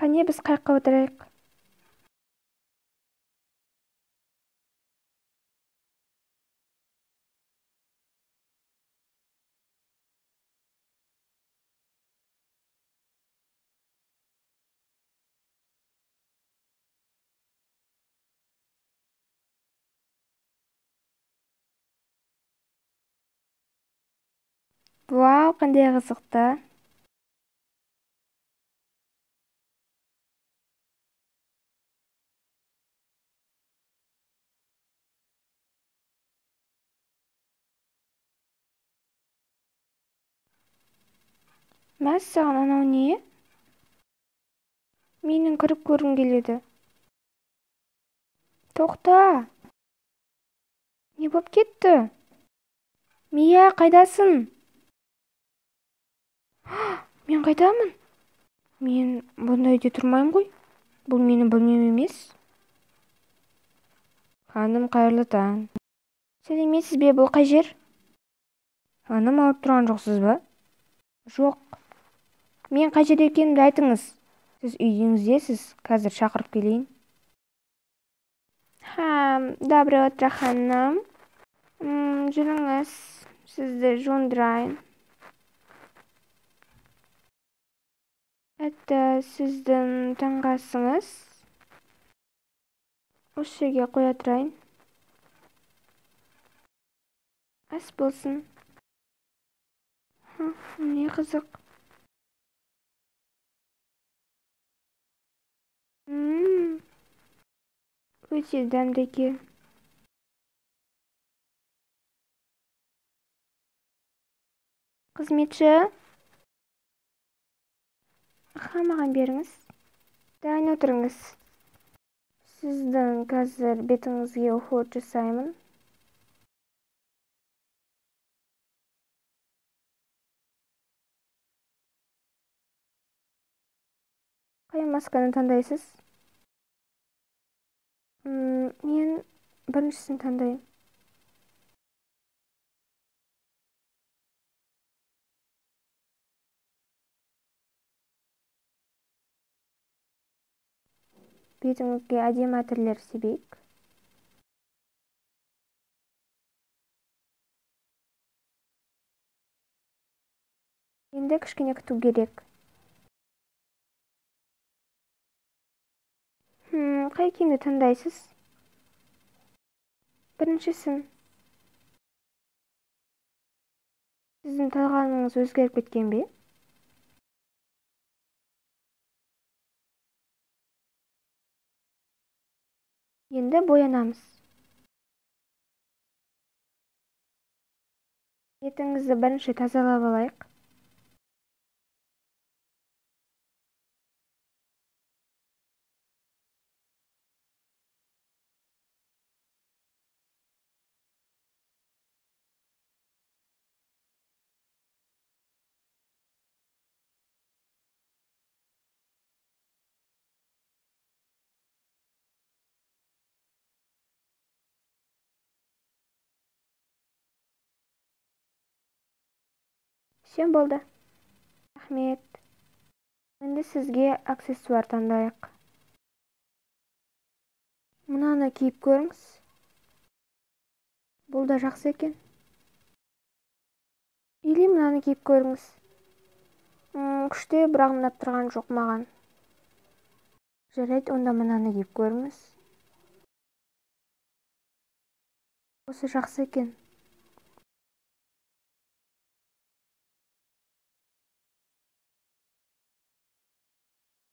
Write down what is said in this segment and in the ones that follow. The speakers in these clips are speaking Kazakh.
Қане біз қайыққа отырайық. Вау, қандай қызықты. Мәссаған, анау не? Менің кіріп көргім келеді. Тоқта. Не болып кетті? Мия, қайдасың? Мен қайдамын? Мен бұнда үйде тұрмаймын ғой. Бұл менің бөлмем емес. Ханым, қайырлы таң. Сәлеметсіз бе, бұл қай жер? Ханым, ауырып тұрған жоқсыз ба? Жоқ. Мен қай жерде екенімді айтыңыз. Сіз үйіңіздесіз, қазір шақырып келейін. Доброе утро, ханым. Жүріңіз, сізді жуындырайын. Это сіздің таңғасыңыз. Осы жерге қоя тұрайын. Ас болсын. Не қызық. Өте дәмді екен. Қызметші. Маған беріңіз. Дайын отырыңыз. Сіздің қазір бетіңізге уход жасаймын. Қай масканы таңдайсыз? Мен біріншісін таңдайын. Бетіңізге әдемі әтірлер себейік. Енді кішкене күту керек. Қай киімді таңдайсыз? Біріншісін. Сіздің талғамыңыз өзгеріп кеткен бе? Енді боянамыз. Бетіңізді бірінші тазалап алайық. Все болды. Рахмет. Енді сізге аксессуар таңдайық. Мынаны киіп көріңіз. Бұл да жақсы екен. Или мынаны киіп көріңіз. Күшті, бірақ ұнап тұрған жоқ маған. Жарайды, онда мынаны киіп көріңіз. Осы жақсы екен.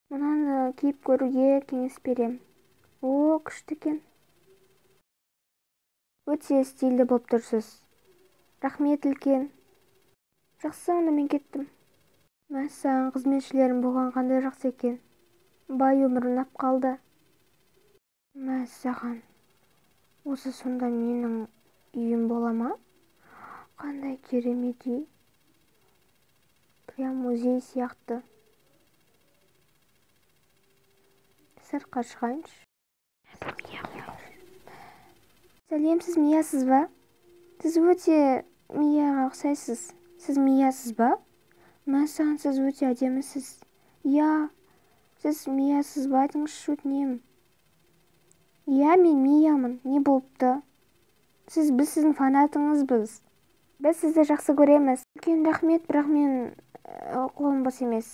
Мынаны киіп көруге кеңес берем. Күшті екен. Өте стильді болып тұрсыз. Рахмет үлкен. Жақсы, онда мен кеттім. Мәссаған, қызметшілерім болған қандай жақсы екен. Бай өмір ұнап қалды. Мәссаған, осы сонда менің үйім бола ма? Қандай керемет үй. Прям музей сияқты. Сыртқа шығайыншы. Сәлем, сіз Миясыз ба? Сіз өте Мияға ұқсайсыз. Сіз Миясыз ба? Мәссаған, сіз өте әдемісіз. Я, Сіз Миясыз ба? Айтыңызшы, өтінемін. Иә, мен Миямын. Не болыпты? Біз сіздің фанатыңызбыз. Біз сізді жақсы көреміз. Үлкен рахмет, бірақ мен қолым бос емес.